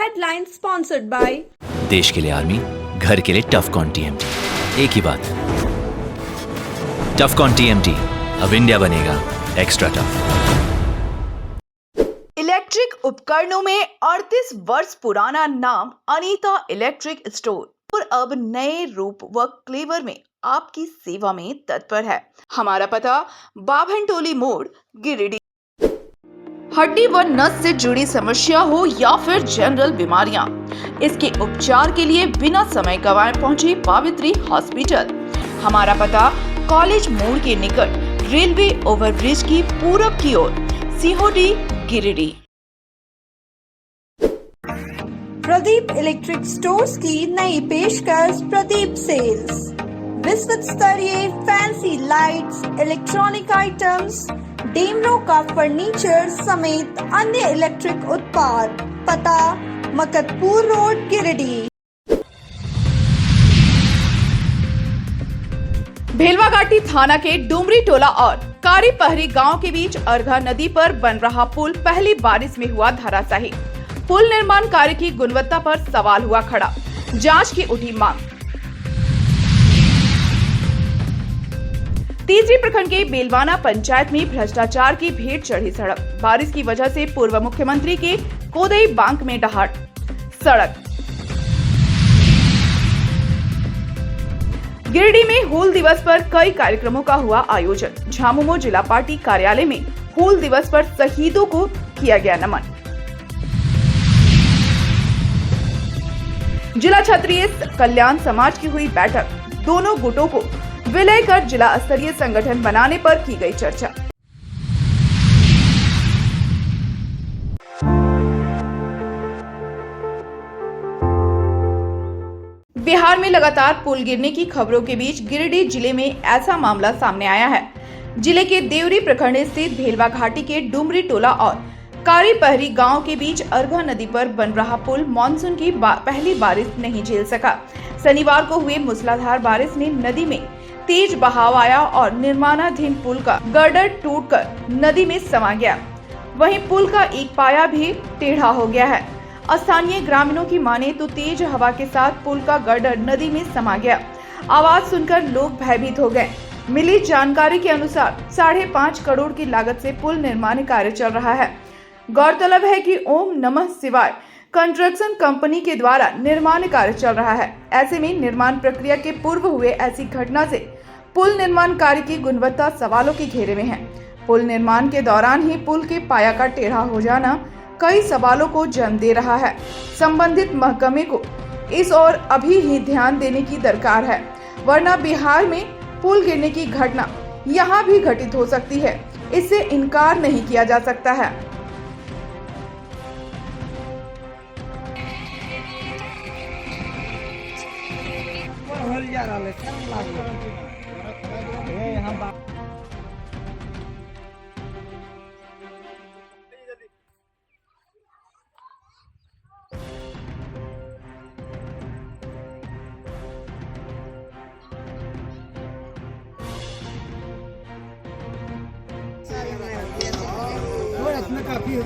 Headline sponsored by देश के लिए आर्मी, घर के लिए टफकॉन टीएमटी। एक ही बात, टफकॉन टीएमटी, अब इंडिया बनेगा एक्स्ट्रा टफ। इलेक्ट्रिक उपकरणों में 38 वर्ष पुराना नाम अनीता इलेक्ट्रिक स्टोर और अब नए रूप व क्लेवर में आपकी सेवा में तत्पर है। हमारा पता बाभनटोली मोड़, गिरिडीह। हड्डी व नस से जुड़ी समस्या हो या फिर जनरल बीमारियां, इसके उपचार के लिए बिना समय गंवाए पहुंचे पावित्री हॉस्पिटल। हमारा पता कॉलेज मोड़ के निकट रेलवे ओवरब्रिज की पूरब की ओर, सिहोडी, गिरिडीह। प्रदीप इलेक्ट्रिक स्टोर्स की नई पेशकश प्रदीप सेल्स। विश्व स्तरीय fancy lights, electronic items, Damro का फर्नीचर समेत अन्य इलेक्ट्रिक उत्पाद। पता मकतपुर रोड, गिरिडीह। भेलवाघाटी थाना के डुमरी टोला और कारी पहरी गांव के बीच अर्घा नदी पर बन रहा पुल पहली बारिश में हुआ धराशायी। पुल निर्माण कार्य की गुणवत्ता पर सवाल हुआ खड़ा, जांच की उठी मांग। तीसरी प्रखंड के बेलवाना पंचायत में भ्रष्टाचार की भेंट चढ़ी सड़क। बारिश की वजह से पूर्व मुख्यमंत्री के कोदई बांक में डहाट सड़क। गिरिडीह में हूल दिवस पर कई कार्यक्रमों का हुआ आयोजन। झामुमो जिला पार्टी कार्यालय में हूल दिवस पर शहीदों को किया गया नमन। जिला क्षत्रिय कल्याण समाज की हुई बैठक, दोनों गुटों को विलय कर जिला स्तरीय संगठन बनाने पर की गई चर्चा। बिहार में लगातार पुल गिरने की खबरों के बीच गिरिडीह जिले में ऐसा मामला सामने आया है। जिले के देवरी प्रखंड स्थित भेलवा घाटी के डुमरी टोला और कारी पहरी गांव के बीच अर्घा नदी पर बन रहा पुल मानसून की पहली बारिश नहीं झेल सका। शनिवार को हुए मूसलाधार बारिश ने नदी में तेज बहाव आया और निर्माणाधीन पुल का गर्डर टूटकर नदी में समा गया। वहीं पुल का एक पाया भी टेढ़ा हो गया है। स्थानीय ग्रामीणों की माने तो तेज हवा के साथ पुल का गर्डर नदी में समा गया। आवाज सुनकर लोग भयभीत हो गए। मिली जानकारी के अनुसार 5.5 करोड़ की लागत से पुल निर्माण कार्य चल रहा है। गौरतलब है कि ओम नमः शिवाय कंस्ट्रक्शन कंपनी के द्वारा निर्माण कार्य चल रहा है। ऐसे में निर्माण प्रक्रिया के पूर्व हुए ऐसी घटना से पुल निर्माण कार्य की गुणवत्ता सवालों के घेरे में है। पुल निर्माण के दौरान ही पुल के पाया का टेढ़ा हो जाना कई सवालों को जन्म दे रहा है। संबंधित महकमे को इस ओर अभी ही ध्यान देने की दरकार है, वरना बिहार में पुल गिरने की घटना यहाँ भी घटित हो सकती है। इससे इनकार नहीं किया जा सकता है। काफी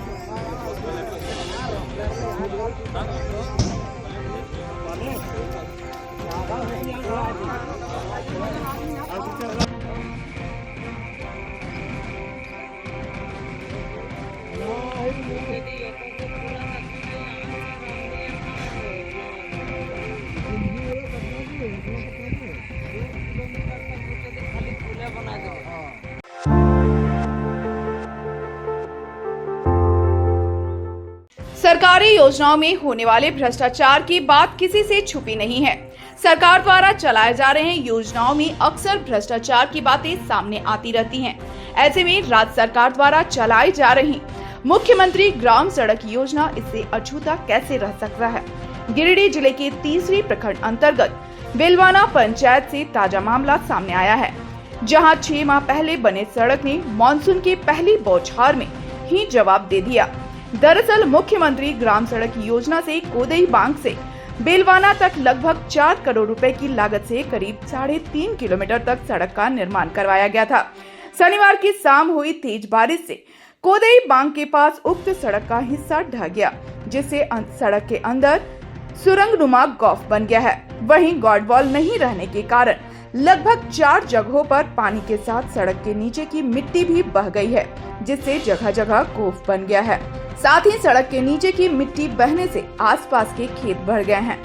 सरकारी योजनाओं में होने वाले भ्रष्टाचार की बात किसी से छुपी नहीं है। सरकार द्वारा चलाए जा रहे योजनाओं में अक्सर भ्रष्टाचार की बातें सामने आती रहती हैं। ऐसे में राज्य सरकार द्वारा चलाई जा रही मुख्यमंत्री ग्राम सड़क योजना इससे अछूता कैसे रह सकता है। गिरिडीह जिले के तीसरी प्रखंड अंतर्गत बेलवाना पंचायत से ताजा मामला सामने आया है, जहां 6 माह पहले बने सड़क ने मानसून की पहली बौछार में ही जवाब दे दिया। दरअसल मुख्यमंत्री ग्राम सड़क योजना से कोदई बांक से बेलवाना तक लगभग 4 करोड़ रुपए की लागत से करीब 3.5 किलोमीटर तक सड़क का निर्माण करवाया गया था। शनिवार की शाम हुई तेज बारिश से कोदई बांग के पास उक्त सड़क का हिस्सा ढह गया, जिससे सड़क के अंदर सुरंगनुमा गॉफ बन गया है। वहीं गार्डवॉल नहीं रहने के कारण लगभग 4 जगहों पर पानी के साथ सड़क के नीचे की मिट्टी भी बह गई है, जिससे जगह जगह गोफ बन गया है। साथ ही सड़क के नीचे की मिट्टी बहने से आसपास के खेत भर गए हैं।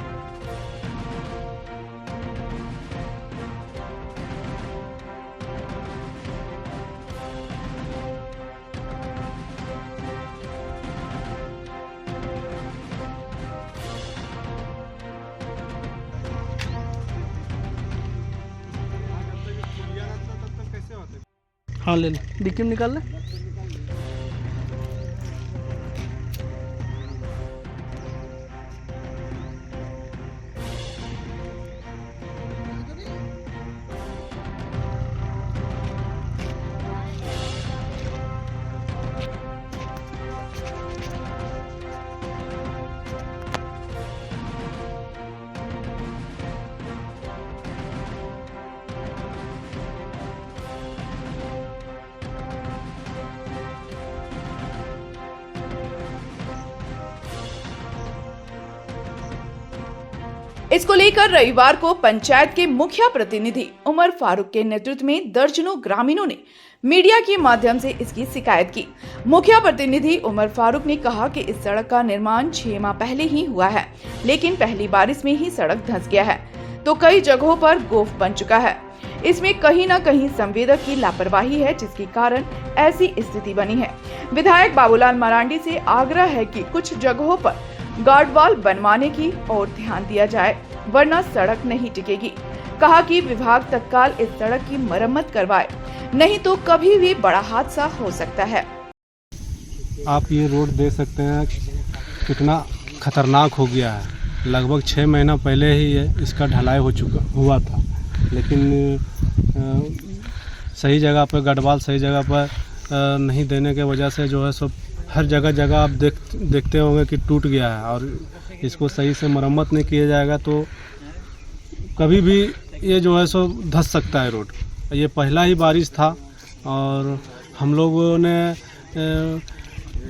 हाँ ले ले, डिक्की में निकाल ले। इसको लेकर रविवार को पंचायत के मुखिया प्रतिनिधि उमर फारूक के नेतृत्व में दर्जनों ग्रामीणों ने मीडिया के माध्यम से इसकी शिकायत की। मुखिया प्रतिनिधि उमर फारूक ने कहा कि इस सड़क का निर्माण 6 माह पहले ही हुआ है, लेकिन पहली बारिश में ही सड़क धंस गया है, तो कई जगहों पर गोफ बन चुका है। इसमें कहीं न कहीं संवेदक की लापरवाही है, जिसके कारण ऐसी स्थिति बनी है। विधायक बाबूलाल मरांडी से आग्रह है कि कुछ जगहों पर गार्डवॉल बनवाने की ओर ध्यान दिया जाए, वरना सड़क नहीं टिकेगी। कहा कि विभाग तत्काल इस सड़क की मरम्मत करवाए, नहीं तो कभी भी बड़ा हादसा हो सकता है। आप ये रोड देख सकते हैं कितना खतरनाक हो गया है। लगभग 6 महीना पहले ही इसका ढलाई हुआ था, लेकिन सही जगह पर गार्डवॉल सही जगह पर नहीं देने के वजह से जो है सो हर जगह आप देखते होंगे कि टूट गया है, और इसको सही से मरम्मत नहीं किया जाएगा तो कभी भी ये जो है सो धंस सकता है रोड। ये पहला ही बारिश था और हम लोगों ने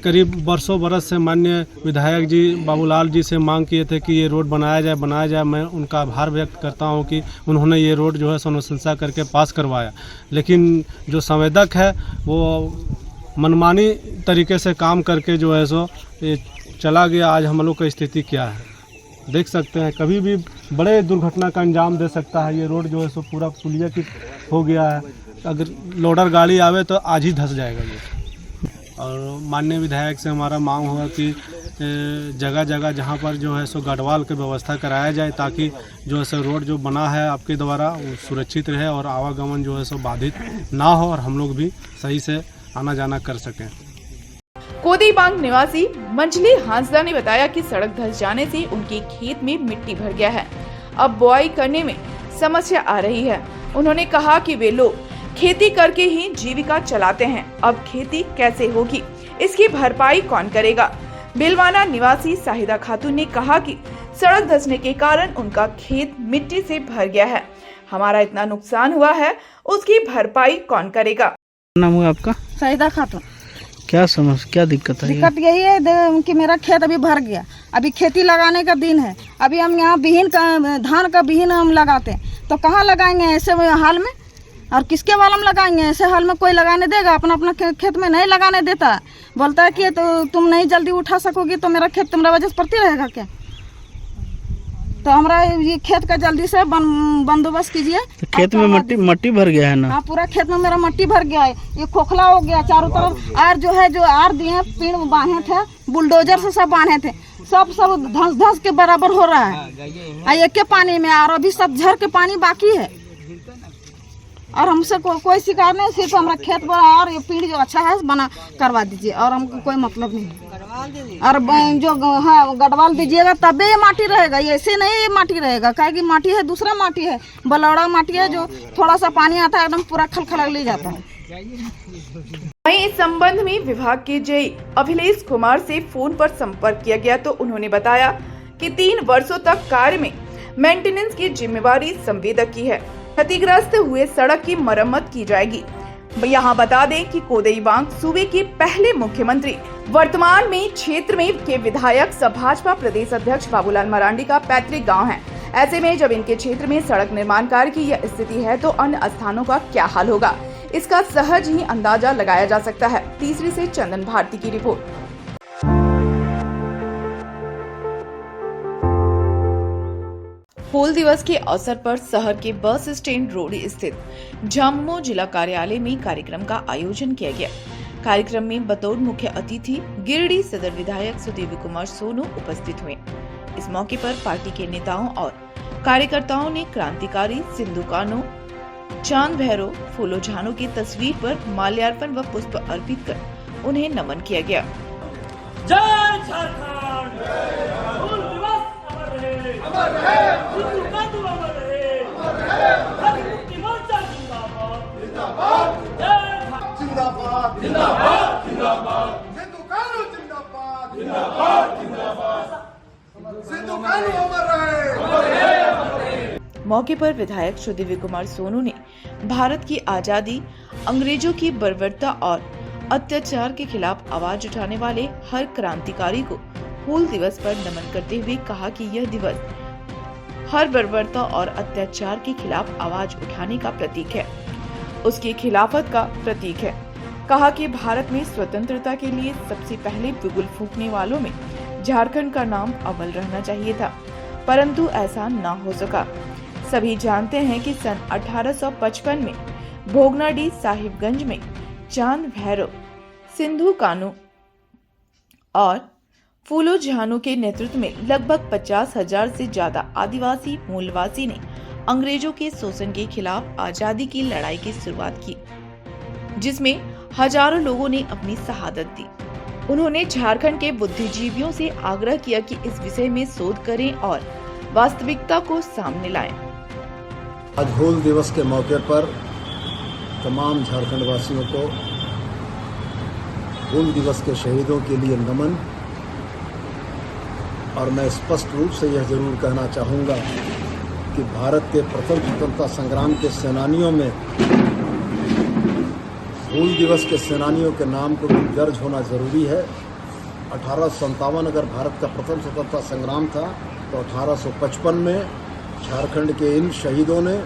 करीब बरसों बरस से माननीय विधायक जी बाबूलाल जी से मांग किए थे कि ये रोड बनाया जाए। मैं उनका आभार व्यक्त करता हूं कि उन्होंने ये रोड जो है सो अनुशंसा करके पास करवाया, लेकिन जो संवेदक है वो मनमानी तरीके से काम करके जो है सो ये चला गया। आज हम लोग की स्थिति क्या है देख सकते हैं, कभी भी बड़े दुर्घटना का अंजाम दे सकता है। ये रोड जो है सो पूरा पुलिया की हो गया है, अगर लोडर गाड़ी आवे तो आज ही धंस जाएगा ये। और माननीय विधायक से हमारा मांग होगा कि जगह जगह जहाँ पर जो है सो गार्डवॉल की व्यवस्था कराया जाए, ताकि जो है सो रोड जो बना है आपके द्वारा वो सुरक्षित रहे और आवागमन जो है सो बाधित ना हो और हम लोग भी सही से आना जाना कर सकें। कोदई बांग निवासी मंजली हांसदा ने बताया कि सड़क धंस जाने से उनके खेत में मिट्टी भर गया है, अब बुआई करने में समस्या आ रही है। उन्होंने कहा कि वे लोग खेती करके ही जीविका चलाते हैं, अब खेती कैसे होगी, इसकी भरपाई कौन करेगा। बिलवाना निवासी शाहिदा खातून ने कहा कि सड़क धंसने के कारण उनका खेत मिट्टी से भर गया है, हमारा इतना नुकसान हुआ है, उसकी भरपाई कौन करेगा। नाम हुआ आपका? शाहिदा खातून। क्या दिक्कत है? दिक्कत यही है कि मेरा खेत अभी भर गया, अभी खेती लगाने का दिन है, अभी हम यहाँ धान का बीहन हम लगाते हैं, तो कहाँ लगाएंगे ऐसे हाल में, और किसके वाला में लगाएंगे? ऐसे हाल में कोई लगाने देगा? अपना खेत में नहीं लगाने देता, बोलता है कि तो तुम नहीं जल्दी उठा सकोगी तो मेरा खेत तुम्हारा वजह से पड़ती रहेगा क्या? तो हमारा ये खेत का जल्दी से बंदोबस्त कीजिए। तो खेत में मट्टी भर गया है ना? हाँ, पूरा खेत में मेरा मट्टी भर गया है, ये खोखला हो गया चारों तरफ। आर जो है जो आर दिए पेड़ बांधे थे, बुलडोजर से सब बांधे थे, सब धंस के बराबर हो रहा है। एक के पानी में और अभी सब झर के पानी बाकी है, और हमसे कोई शिकायत नहीं, सिर्फ हमारा खेत बड़ा और ये पेड़ जो अच्छा है बना करवा दीजिए, और हमको कोई मतलब नहीं। और जो हाँ गढ़वाल दीजिएगा तबे ये माटी रहेगा, ये ऐसे नहीं ये माटी रहेगा, काहे कि माटी है दूसरा माटी है, बलौड़ा माटी है, जो थोड़ा सा पानी आता है एकदम पूरा खलखला ले जाता है। वहीं इस संबंध में विभाग के जेई अभिलेष कुमार से फोन पर संपर्क किया गया तो उन्होंने बताया कि 3 वर्षों तक कार्य में मेंटेनेंस की जिम्मेवारी संवेदक की है। क्षतिग्रस्त हुए सड़क की मरम्मत की जाएगी। यहाँ बता दें कि कोदईबांग सूबे के पहले मुख्यमंत्री वर्तमान में क्षेत्र में के विधायक सह भाजपा प्रदेश अध्यक्ष बाबूलाल मरांडी का पैतृक गांव है। ऐसे में जब इनके क्षेत्र में सड़क निर्माण कार्य की यह स्थिति है तो अन्य स्थानों का क्या हाल होगा, इसका सहज ही अंदाजा लगाया जा सकता है। तीसरी से चंदन भारती की रिपोर्ट। हूल दिवस के अवसर पर शहर के बस स्टैंड रोड स्थित झामुमो जिला कार्यालय में कार्यक्रम का आयोजन किया गया। कार्यक्रम में बतौर मुख्य अतिथि गिरिडीह सदर विधायक सुदेवी कुमार सोनू उपस्थित हुए। इस मौके पर पार्टी के नेताओं और कार्यकर्ताओं ने क्रांतिकारी सिंधु कान्हू, चांद भैरव, फूलो झानो की तस्वीर पर माल्यार्पण व पुष्प अर्पित कर उन्हें नमन किया गया। जय झारखंड, हूल दिवस अमर रहे, अमर रहे, सिंधु कान्हू अमर रहे, अमर रहे, हर मुक्ति मोर्चा जिंदाबाद, जिंदाबाद, जिंदाबाद, जिंदाबाद, जिंदाबाद, सिंधु कान्हू जिंदाबाद, जिंदाबाद, जिंदाबाद, सिंधु कान्हू अमर रहे, अमर रहे, अमर रहे। मौके पर विधायक सुदेवी कुमार सोनू ने भारत की आजादी, अंग्रेजों की बर्बरता और अत्याचार के खिलाफ आवाज उठाने वाले हर क्रांतिकारी को हूल दिवस पर नमन करते हुए कहा कि यह दिवस हर बर्बरता और अत्याचार के खिलाफ आवाज उठाने का प्रतीक है, उसकी खिलाफत का प्रतीक है। कहा कि भारत में स्वतंत्रता के लिए सबसे पहले बिगुल फूंकने वालों में झारखंड का नाम अव्वल रहना चाहिए था, परंतु ऐसा न हो सका। सभी जानते हैं कि सन 1855 में भोगनाडीह साहिबगंज में चांद भैरव, सिंधु कान्हू और फूलो झानो के नेतृत्व में लगभग 50,000 से ज्यादा आदिवासी मूलवासी ने अंग्रेजों के शोषण के खिलाफ आजादी की लड़ाई की शुरुआत की, जिसमें हजारों लोगों ने अपनी शहादत दी। उन्होंने झारखंड के बुद्धिजीवियों से आग्रह किया कि इस विषय में शोध करें और वास्तविकता को सामने लाएं। आज हूल दिवस के मौके पर तमाम झारखंड वासियों को हूल दिवस के शहीदों के लिए नमन। और मैं स्पष्ट रूप से यह जरूर कहना चाहूँगा कि भारत के प्रथम स्वतंत्रता संग्राम के सेनानियों में हूल दिवस के सेनानियों के नाम को भी दर्ज होना जरूरी है। 1857 अगर भारत का प्रथम स्वतंत्रता संग्राम था तो 1855 में झारखंड के इन शहीदों ने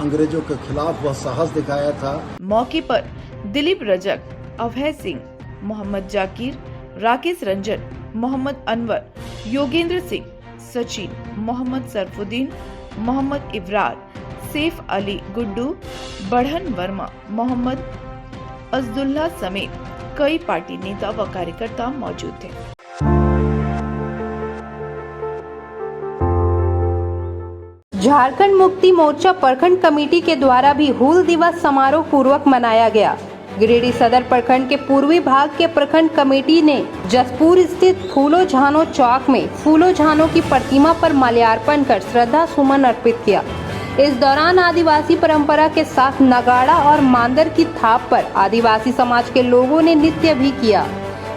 अंग्रेजों के खिलाफ वह साहस दिखाया था। मौके पर दिलीप रजक, अभय सिंह, मोहम्मद जाकिर, राकेश रंजन, मोहम्मद अनवर, योगेंद्र सिंह, सचिन, मोहम्मद सरफुद्दीन, मोहम्मद इब्रार, सैफ अली गुड्डू, बढ़न वर्मा, मोहम्मद अजदुल्ला समेत कई पार्टी नेता व कार्यकर्ता मौजूद थे। झारखंड मुक्ति मोर्चा प्रखंड कमेटी के द्वारा भी हूल दिवस समारोह पूर्वक मनाया गया। गिरिडीह सदर प्रखंड के पूर्वी भाग के प्रखंड कमेटी ने जसपुर स्थित फूलो झानो चौक में फूलो झानो की प्रतिमा पर माल्यार्पण कर श्रद्धा सुमन अर्पित किया। इस दौरान आदिवासी परंपरा के साथ नगाड़ा और मांदर की थाप पर आदिवासी समाज के लोगों ने नृत्य भी किया।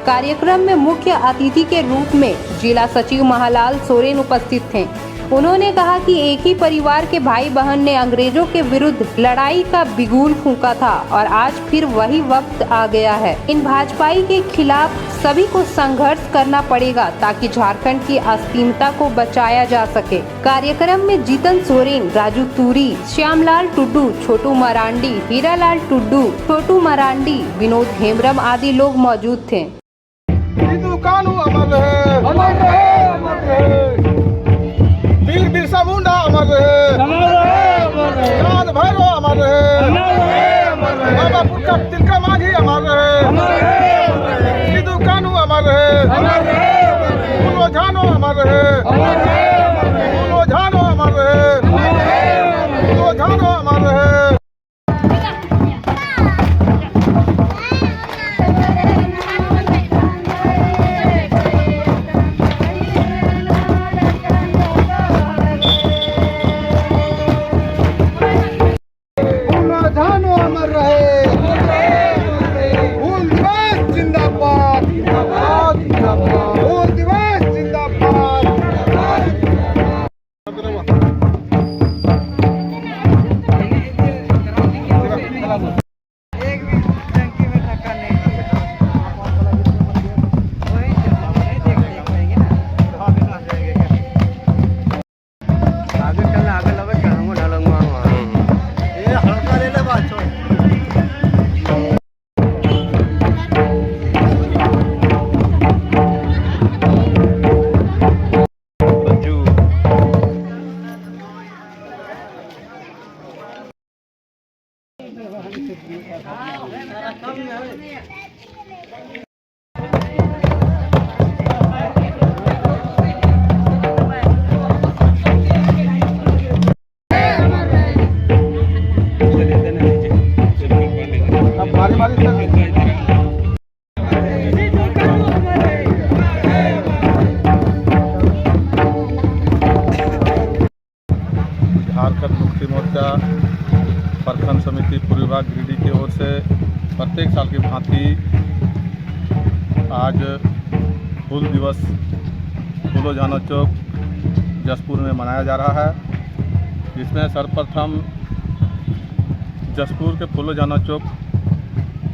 कार्यक्रम में मुख्य अतिथि के रूप में जिला सचिव महालाल सोरेन उपस्थित थे। उन्होंने कहा कि एक ही परिवार के भाई बहन ने अंग्रेजों के विरुद्ध लड़ाई का बिगुल फूंका था और आज फिर वही वक्त आ गया है। इन भाजपाई के खिलाफ सभी को संघर्ष करना पड़ेगा ताकि झारखंड की अस्मिता को बचाया जा सके। कार्यक्रम में जीतन सोरेन, राजू तूरी, श्यामलाल टुड्डू, छोटू मरांडी, हीरालाल टुड्डू, छोटू मरांडी, विनोद हेम्ब्रम आदि लोग मौजूद थे। सिंधु कान्हू अमर रहे, अमर रहे, अमर रहे। वीर बिरसा मुंडा अमर रहे, अमर रहे। चांद भैरव अमर रहे, अमर रहे। बाबा पुरखा तिलका माझी अमर रहे, सिंधु कान्हू अमर रहे, फूलो झानो अमर रहे, फूलो झानो अमर रहे, फूलो झानो अमर रहे। झानो अमर रहे। आज हूल दिवस फूलो झानो चौक जसपुर में मनाया जा रहा है। इसमें सर्वप्रथम जसपुर के फूलो झानो चौक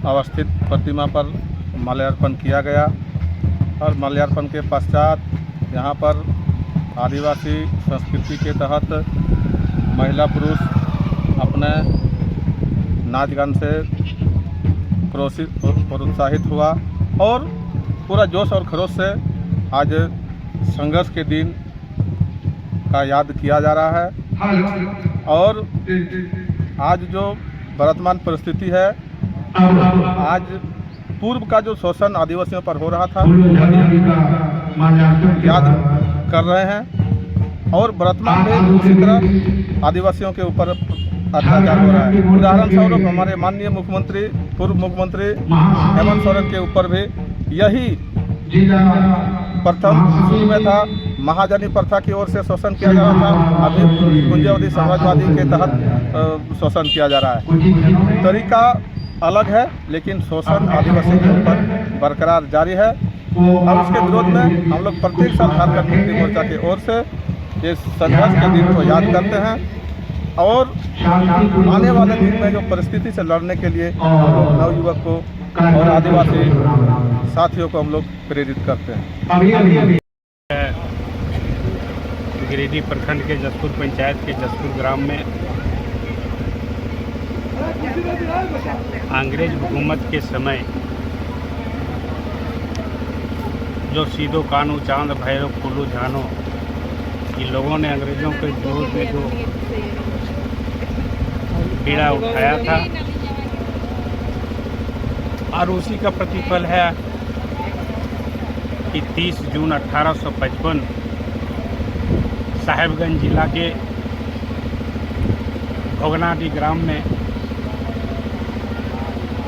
अवस्थित प्रतिमा पर माल्यार्पण किया गया और माल्यार्पण के पश्चात यहाँ पर आदिवासी संस्कृति के तहत महिला पुरुष अपने नाच गान से प्रोत्साहित हुआ और पूरा जोश और खरोश से आज संघर्ष के दिन का याद किया जा रहा है। और आज जो वर्तमान परिस्थिति है, आज पूर्व का जो शोषण आदिवासियों पर हो रहा था याद कर रहे हैं और वर्तमान में उसी तरह आदिवासियों के ऊपर अत्याचार हो रहा है। उदाहरण स्वरूप हमारे माननीय मुख्यमंत्री, पूर्व मुख्यमंत्री हेमंत सोरेन के ऊपर भी यही प्रथम शुरू में था, महाजनी प्रथा की ओर से शोषण किया जा रहा था। अभी पूंजीवादी समाजवादी के तहत शोषण किया जा रहा है। तरीका अलग है लेकिन शोषण आदिवासी के ऊपर बरकरार जारी है और उसके विरोध में हम लोग प्रत्येक साल झारखंड मुक्ति मोर्चा की ओर से इस संघर्ष के दिन को याद करते हैं और आने वाले दिन में जो परिस्थिति से लड़ने के लिए नवयुवक को और आदिवासी साथियों को हम लोग प्रेरित करते हैं। गिरिडीह प्रखंड के जसपुर पंचायत के जसपुर ग्राम में अंग्रेज हुकूमत के समय जो सीधो कानू, चांद भैरव, फूलो झानो, इन लोगों ने अंग्रेज़ों के विरोध में जो बीड़ा उठाया था और उसी का प्रतिफल है कि 30 जून 1855 साहेबगंज जिला के भोगनाडी ग्राम में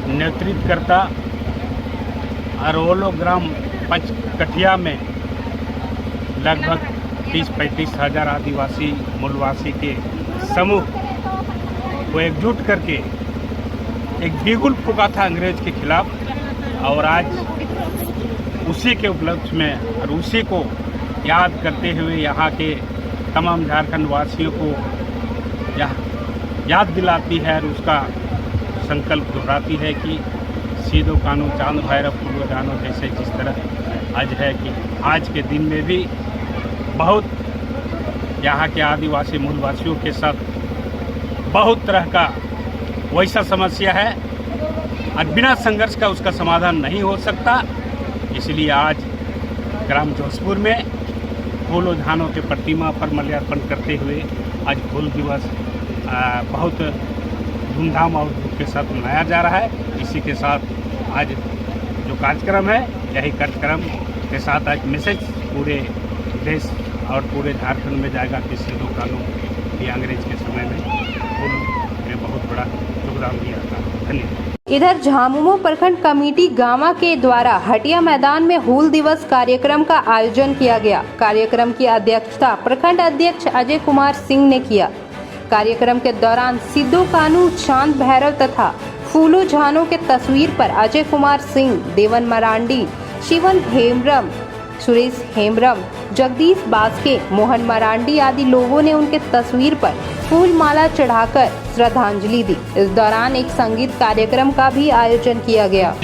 नेतृत्वकर्ता अरोलो ग्राम पंचकठिया में लगभग 30-35 हज़ार आदिवासी मूलवासी के समूह को एकजुट करके एक बिगुल फूंका था अंग्रेज के खिलाफ और आज उसी के उपलक्ष्य में और उसी को याद करते हुए यहाँ के तमाम झारखंड वासियों को याद दिलाती है और उसका संकल्प दोहराती है कि सीधो कानू, चांद भैरव, फूलो झानो जैसे जिस तरह आज है कि आज के दिन में भी बहुत यहाँ के आदिवासी मूलवासियों के साथ बहुत तरह का वैसा समस्या है और बिना संघर्ष का उसका समाधान नहीं हो सकता। इसलिए आज ग्राम जसपुर में फूलो झानो के प्रतिमा पर माल्यार्पण करते हुए आज हूल दिवस बहुत धूमधाम और के साथ मनाया जा रहा है। इसी के साथ आज जो कार्यक्रम है, यही कार्यक्रम के साथ आज मैसेज पूरे देश और पूरे झारखंड में जाएगा कि सीधो कानू ये अंग्रेज के समय में हूल में बहुत बड़ा योगदान दिया था। धन्यवाद। इधर झामुमो प्रखंड कमेटी गांवा के द्वारा हटिया मैदान में हूल दिवस कार्यक्रम का आयोजन किया गया। कार्यक्रम की अध्यक्षता प्रखंड अध्यक्ष अजय कुमार सिंह ने किया। कार्यक्रम के दौरान सीधो कानू, चांद भैरव तथा फूलो झानो के तस्वीर पर अजय कुमार सिंह, देवन मरांडी, शिवन हेम्ब्रम, सुरेश हेम्ब्रम, जगदीश बास्के, मोहन मरांडी आदि लोगों ने उनके तस्वीर पर फूल माला चढ़ाकर श्रद्धांजलि दी। इस दौरान एक संगीत कार्यक्रम का भी आयोजन किया गया।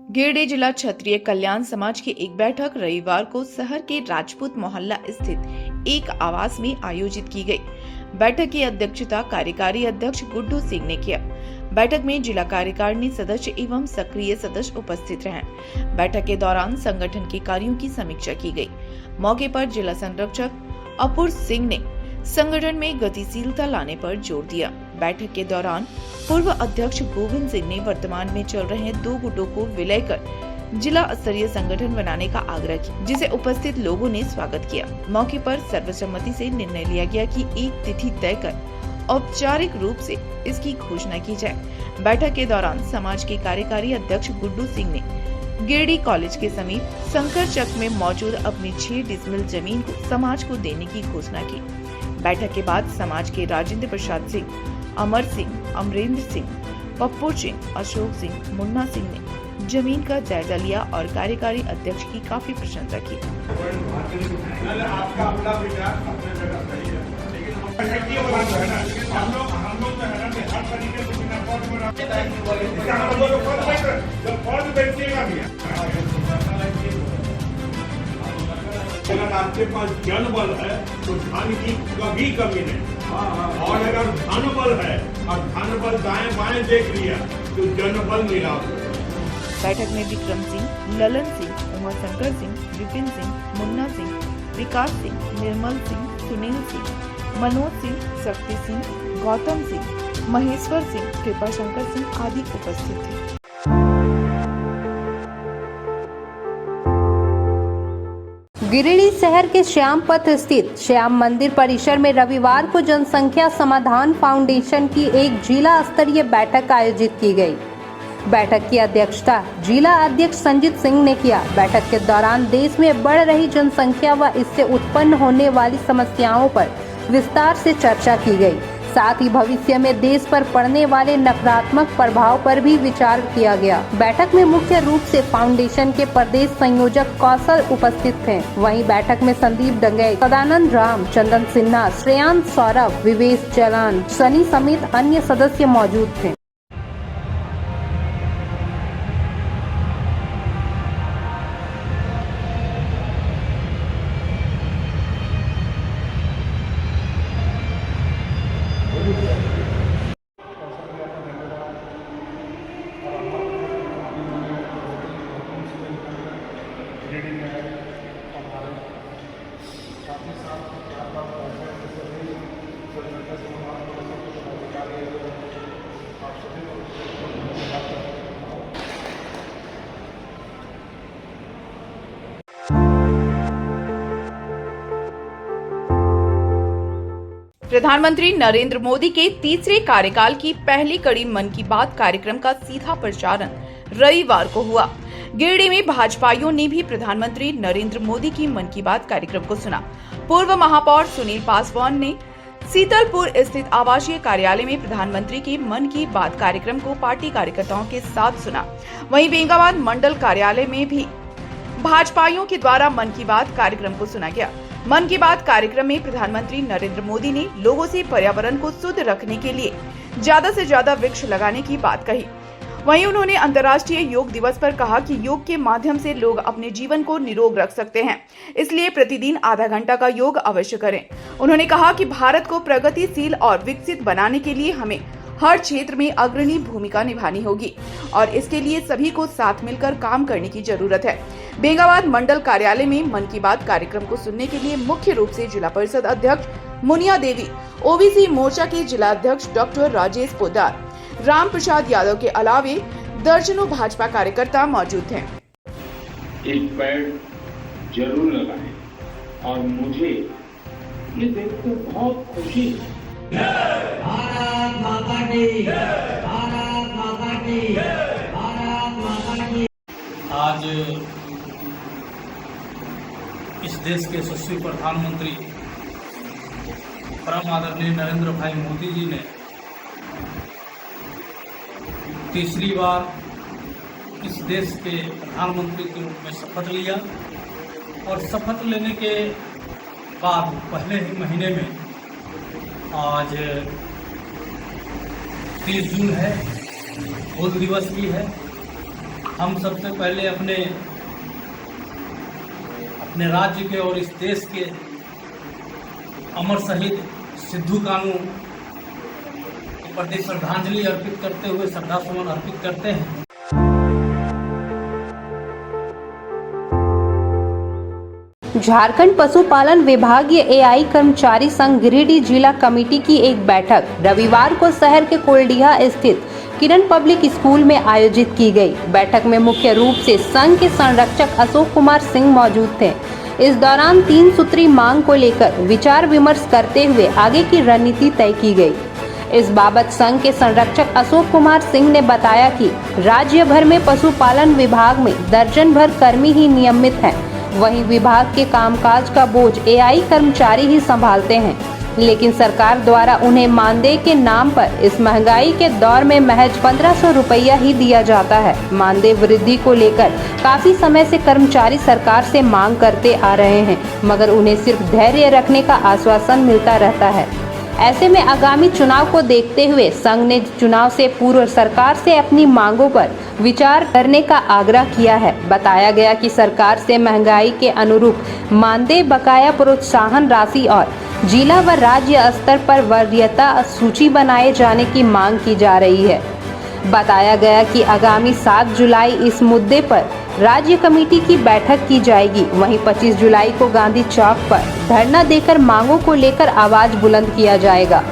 गिरिडीह जिला क्षत्रिय कल्याण समाज की एक बैठक रविवार को शहर के राजपूत मोहल्ला स्थित एक आवास में आयोजित की गई। बैठक की अध्यक्षता कार्यकारी अध्यक्ष गुड्डू सिंह ने किया। बैठक में जिला कार्यकारिणी सदस्य एवं सक्रिय सदस्य उपस्थित रहे। बैठक के दौरान संगठन के कार्यों की समीक्षा की गई। मौके पर जिला संरक्षक अपूर्व सिंह ने संगठन में गतिशीलता लाने पर जोर दिया। बैठक के दौरान पूर्व अध्यक्ष गोविंद सिंह ने वर्तमान में चल रहे 2 गुटों को विलय कर जिला स्तरीय संगठन बनाने का आग्रह किया, जिसे उपस्थित लोगों ने स्वागत किया। मौके पर सर्वसम्मति से निर्णय लिया गया कि एक तिथि तय कर औपचारिक रूप से इसकी घोषणा की जाए। बैठक के दौरान समाज के कार्यकारी अध्यक्ष गुड्डू सिंह ने गिरिडीह कॉलेज के समीप शंकर चक में मौजूद अपनी 6 डिसमिल जमीन को समाज को देने की घोषणा की। बैठक के बाद समाज के राजेंद्र प्रसाद सिंह, अमर सिंह, अमरेंद्र सिंह, पप्पू सिंह, अशोक सिंह, मुन्ना सिंह ने जमीन का जायजा लिया और कार्यकारी अध्यक्ष की काफी प्रशंसा की। अगर आपके पास जनबल है तो धन की कभी कमी नहीं, और अगर धन बल है और धन बल दाएं बाएं देख लिया तो जनबल मिला। बैठक में विक्रम सिंह, ललन सिंह, उमा शंकर सिंह, विपिन सिंह, मुन्ना सिंह, विकास सिंह, निर्मल सिंह, सुनील सिंह, मनोज सिंह, शक्ति सिंह, गौतम सिंह, महेश्वर सिंह, कृपा शंकर सिंह आदि उपस्थित थे। गिरिडीह शहर के श्याम पथ स्थित श्याम मंदिर परिसर में रविवार को जनसंख्या समाधान फाउंडेशन की एक जिला स्तरीय बैठक आयोजित की गई। बैठक की अध्यक्षता जिला अध्यक्ष संजीत सिंह ने किया। बैठक के दौरान देश में बढ़ रही जनसंख्या व इससे उत्पन्न होने वाली समस्याओं पर विस्तार से चर्चा की गई। साथ ही भविष्य में देश पर पड़ने वाले नकारात्मक प्रभाव पर भी विचार किया गया। बैठक में मुख्य रूप से फाउंडेशन के प्रदेश संयोजक कौशल उपस्थित थे। वहीं बैठक में संदीप डंगई, सदानंद राम, चंदन सिन्हा, श्रेयांश सौरभ, विवेश चलान, सनी समेत अन्य सदस्य मौजूद थे। प्रधानमंत्री नरेंद्र मोदी के तीसरे कार्यकाल की पहली कड़ी मन की बात कार्यक्रम का सीधा प्रसारण रविवार को हुआ। गिरिडीह में भाजपाइयों ने भी प्रधानमंत्री नरेंद्र मोदी की मन की बात कार्यक्रम को सुना। पूर्व महापौर सुनील पासवान ने सीतलपुर स्थित आवासीय कार्यालय में प्रधानमंत्री की मन की बात कार्यक्रम को पार्टी कार्यकर्ताओं के साथ सुना। वहीं बेंगाबाद मंडल कार्यालय में भी भाजपाइयों के द्वारा मन की बात कार्यक्रम को सुना गया। मन की बात कार्यक्रम में प्रधानमंत्री नरेंद्र मोदी ने लोगों से पर्यावरण को शुद्ध रखने के लिए ज्यादा से ज्यादा वृक्ष लगाने की बात कही। वहीं उन्होंने अंतर्राष्ट्रीय योग दिवस पर कहा कि योग के माध्यम से लोग अपने जीवन को निरोग रख सकते हैं, इसलिए प्रतिदिन आधा घंटा का योग अवश्य करें। उन्होंने कहा कि भारत को प्रगतिशील और विकसित बनाने के लिए हमें हर क्षेत्र में अग्रणी भूमिका निभानी होगी और इसके लिए सभी को साथ मिलकर काम करने की जरूरत है। बेंगाबाद मंडल कार्यालय में मन की बात कार्यक्रम को सुनने के लिए मुख्य रूप से जिला परिषद अध्यक्ष मुनिया देवी, ओबीसी मोर्चा के जिला अध्यक्ष डॉक्टर राजेश पोदार, राम प्रसाद यादव के अलावे दर्जनों भाजपा कार्यकर्ता मौजूद थे। एक पेड़ जरूर लगाएं और मुझे ये देखकर बहुत खुशी है। भारत माता की, भारत माता की, भारत माता की। आज इस देश के यशस्वी प्रधानमंत्री परम आदरणीय नरेंद्र भाई मोदी जी ने तीसरी बार इस देश के प्रधानमंत्री के रूप में शपथ लिया और शपथ लेने के बाद पहले ही महीने में आज 30 जून है, हूल दिवस भी है। हम सबसे पहले अपने राज्य के और इस देश के अमर शहीद सिद्धू कानू प्रति श्रद्धांजलि अर्पित करते हुए श्रद्धा सुमन अर्पित करते हैं। झारखंड पशुपालन विभागीय एआई कर्मचारी संघ गिरिडीह जिला कमेटी की एक बैठक रविवार को शहर के कोल्डिया स्थित किरण पब्लिक स्कूल में आयोजित की गई। बैठक में मुख्य रूप से संघ के संरक्षक अशोक कुमार सिंह मौजूद थे। इस दौरान 3 सूत्री मांग को लेकर विचार विमर्श करते हुए आगे की रणनीति तय की गई। इस बाबत संघ के संरक्षक अशोक कुमार सिंह ने बताया कि राज्य भर में पशुपालन विभाग में दर्जन भर कर्मी ही नियमित हैं। वहीं विभाग के कामकाज का बोझ एआई कर्मचारी ही संभालते हैं, लेकिन सरकार द्वारा उन्हें मानदेय के नाम पर इस महंगाई के दौर में महज 1500 रुपया ही दिया जाता है। मानदेय वृद्धि को लेकर काफी समय से कर्मचारी सरकार से मांग करते आ रहे हैं, मगर उन्हें सिर्फ धैर्य रखने का आश्वासन मिलता रहता है। ऐसे में आगामी चुनाव को देखते हुए संघ ने चुनाव से पूर्व सरकार से अपनी मांगों पर विचार करने का आग्रह किया है। बताया गया कि सरकार से महंगाई के अनुरूप मानदेय, बकाया प्रोत्साहन राशि और जिला व राज्य स्तर पर वरीयता सूची बनाए जाने की मांग की जा रही है। बताया गया कि आगामी 7 जुलाई इस मुद्दे पर राज्य कमेटी की बैठक की जाएगी। वहीं 25 जुलाई को गांधी चौक पर धरना देकर मांगों को लेकर आवाज बुलंद किया जाएगा।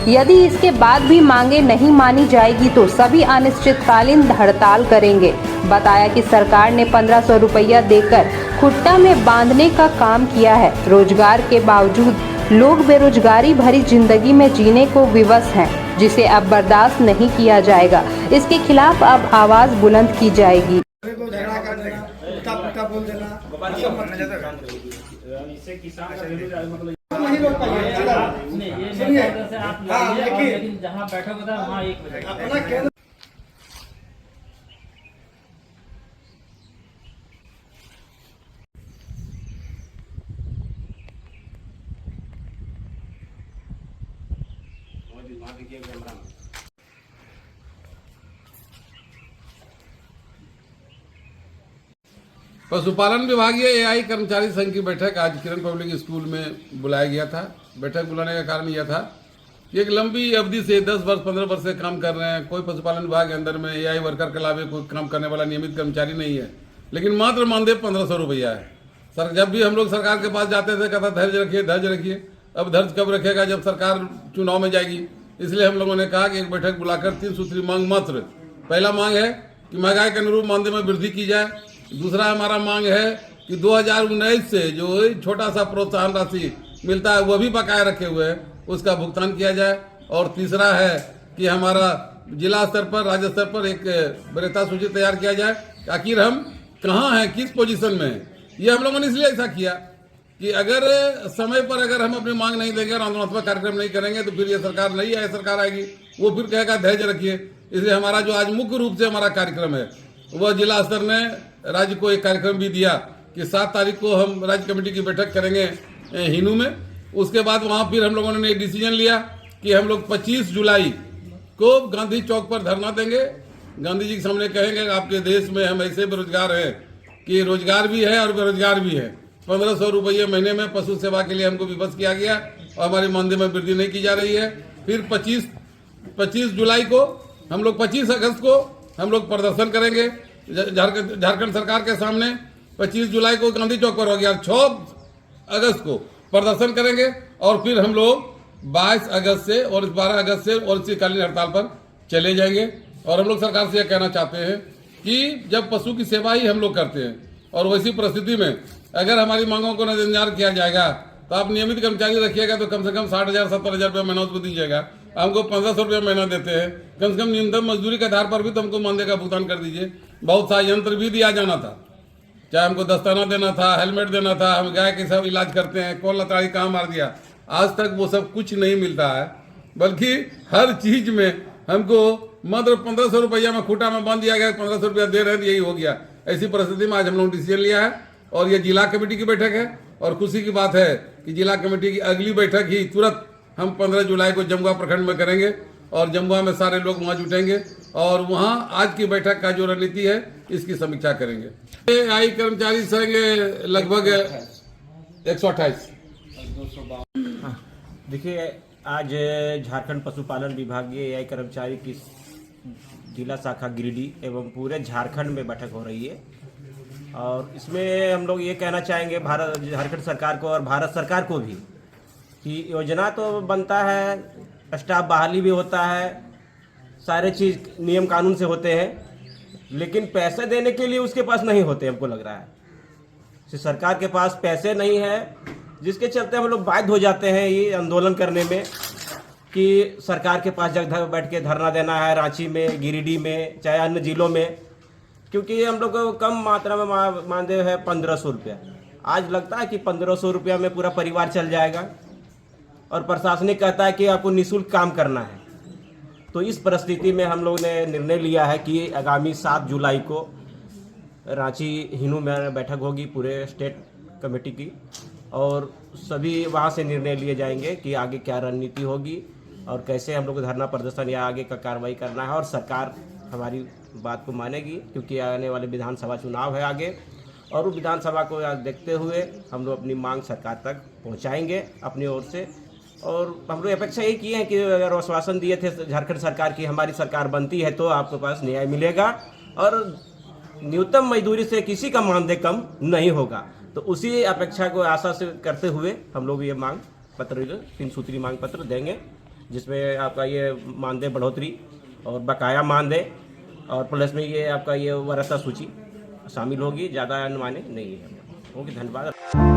यदि इसके बाद भी मांगे नहीं मानी जाएगी तो सभी अनिश्चितकालीन हड़ताल करेंगे। बताया कि सरकार ने 1500 रुपया देकर खुट्टा में बांधने का काम किया है। रोजगार के बावजूद लोग बेरोजगारी भरी जिंदगी में जीने को विवश हैं, जिसे अब बर्दाश्त नहीं किया जाएगा। इसके खिलाफ अब आवाज बुलंद की जाएगी। लेकिन जहाँ बैठक होता है वहाँ 1 बजे पशुपालन विभागीय एआई कर्मचारी संघ की बैठक आज किरण पब्लिक स्कूल में बुलाया गया था। बैठक बुलाने का कारण यह था कि एक लंबी अवधि से 10 वर्ष 15 वर्ष से काम कर रहे हैं, कोई पशुपालन विभाग के अंदर में एआई वर्कर के अलावा कोई काम करने वाला नियमित कर्मचारी नहीं है, लेकिन मात्र मानदेय 1500 रुपया है। सर जब भी हम लोग सरकार के पास जाते थे कहता धैर्य रखिए धैर्य रखिए। अब धैर्य कब रखेगा जब सरकार चुनाव में जाएगी। इसलिए हम लोगों ने कहा कि एक बैठक बुलाकर 3 सूत्री मांग मात्र। पहला मांग है कि महंगाई के अनुरूप मानदेय में वृद्धि की जाए। दूसरा हमारा मांग है कि 2019 से जो छोटा सा प्रोत्साहन राशि मिलता है वह भी बकाया रखे हुए है, उसका भुगतान किया जाए। और तीसरा है कि हमारा जिला स्तर पर राज्य स्तर पर एक वरीयता सूची तैयार किया जाए। आखिर हम कहाँ हैं, किस पोजीशन में हैं। ये हम लोगों ने इसलिए ऐसा किया कि अगर समय पर अगर हम अपनी मांग नहीं देंगे और आंदोलनात्मक कार्यक्रम नहीं करेंगे तो फिर ये सरकार नहीं आए, सरकार आएगी वो फिर कहेगा धैर्य रखिए। इसलिए हमारा जो आज मुख्य रूप से हमारा कार्यक्रम है वह जिला स्तर ने राज्य को एक कार्यक्रम भी दिया कि 7 तारीख को हम राज्य कमेटी की बैठक करेंगे हिनू में। उसके बाद वहाँ फिर हम लोगों ने एक डिसीजन लिया कि हम लोग 25 जुलाई को गांधी चौक पर धरना देंगे। गांधी जी के सामने कहेंगे आपके देश में हम ऐसे बेरोजगार हैं कि रोजगार भी है और बेरोजगार भी है। 1500 रुपये महीने में पशु सेवा के लिए हमको विवश किया गया और हमारी मानदेय में वृद्धि नहीं की जा रही है। फिर 25 जुलाई को हम लोग 25 अगस्त को हम लोग प्रदर्शन करेंगे झारखंड सरकार के सामने। 25 जुलाई को गांधी चौक पर हो गया, 6 अगस्त को प्रदर्शन करेंगे और फिर हम लोग 22 अगस्त से और 12 अगस्त से और शीतकालीन हड़ताल पर चले जाएंगे। और हम लोग सरकार से यह कहना चाहते हैं कि जब पशु की सेवा ही हम लोग करते हैं और वैसी परिस्थिति में अगर हमारी मांगों को नजरअंदाज किया जाएगा तो आप नियमित कर्मचारी रखिएगा तो कम से कम 60,000 70,000 रुपये महीना उसको दीजिएगा। हमको 1500 रुपये महीना देते हैं, कम से कम न्यूनतम मजदूरी के आधार पर भी तो हमको मानदेय का भुगतान कर दीजिए। बहुत सा यंत्र भी दिया जाना था, चाहे हमको दस्ताना देना था, हेलमेट देना था, हम गाय के सब इलाज करते हैं, कौन लताड़ी कहाँ मार दिया, आज तक वो सब कुछ नहीं मिलता है। बल्कि हर चीज में हमको मात्र 1500 रुपया में खूटा में बांध दिया गया, 1500 रुपया दे रहे हैं, यही हो गया। ऐसी परिस्थिति में आज हम लोग डिसीजन लिया है और ये जिला कमेटी की बैठक है और खुशी की बात है कि जिला कमेटी की अगली बैठक ही तुरंत हम 15 जुलाई को जमुआ प्रखंड में करेंगे और जमुआ में सारे लोग वहाँ जुटेंगे और वहाँ आज की बैठक का जो रणनीति है इसकी समीक्षा करेंगे। एआई कर्मचारी संघ लगभग 128। देखिए आज झारखंड पशुपालन विभागीय एआई कर्मचारी की जिला शाखा गिरिडीह एवं पूरे झारखंड में बैठक हो रही है और इसमें हम लोग ये कहना चाहेंगे झारखंड सरकार को और भारत सरकार को भी कि योजना तो बनता है, स्टाफ बहाली भी होता है, सारे चीज़ नियम कानून से होते हैं, लेकिन पैसे देने के लिए उसके पास नहीं होते। हमको लग रहा है सरकार के पास पैसे नहीं है, जिसके चलते हम लोग बाध्य हो जाते हैं ये आंदोलन करने में कि सरकार के पास जगह बैठ के धरना देना है, रांची में, गिरिडीह में, चाहे अन्य जिलों में, क्योंकि हम लोग को कम मात्रा में मानदेय है 1500 रुपया। आज लगता है कि 1500 रुपया में पूरा परिवार चल जाएगा और प्रशासनिक कहता है कि आपको निःशुल्क काम करना है। तो इस परिस्थिति में हम लोग ने निर्णय लिया है कि आगामी 7 जुलाई को रांची हिनू में बैठक होगी पूरे स्टेट कमेटी की और सभी वहाँ से निर्णय लिए जाएंगे कि आगे क्या रणनीति होगी और कैसे हम लोग धरना प्रदर्शन या आगे का कार्रवाई करना है। और सरकार हमारी बात को मानेगी क्योंकि आने वाले विधानसभा चुनाव है आगे, और उस विधानसभा को देखते हुए हम लोग अपनी मांग सरकार तक पहुँचाएँगे अपनी ओर से। और हम लोग अपेक्षा यही किए हैं कि अगर आश्वासन दिए थे झारखंड सरकार की हमारी सरकार बनती है तो आपके पास न्याय मिलेगा और न्यूनतम मजदूरी से किसी का मानदेय कम नहीं होगा। तो उसी अपेक्षा को आशा से करते हुए हम लोग ये मांग पत्र 3 सूत्री मांग पत्र देंगे, जिसमें आपका ये मानदेय बढ़ोतरी और बकाया मानदेय और प्लस में ये आपका ये वरीयता सूची शामिल होगी। ज़्यादा अनुमानित नहीं है। ओके, धन्यवाद।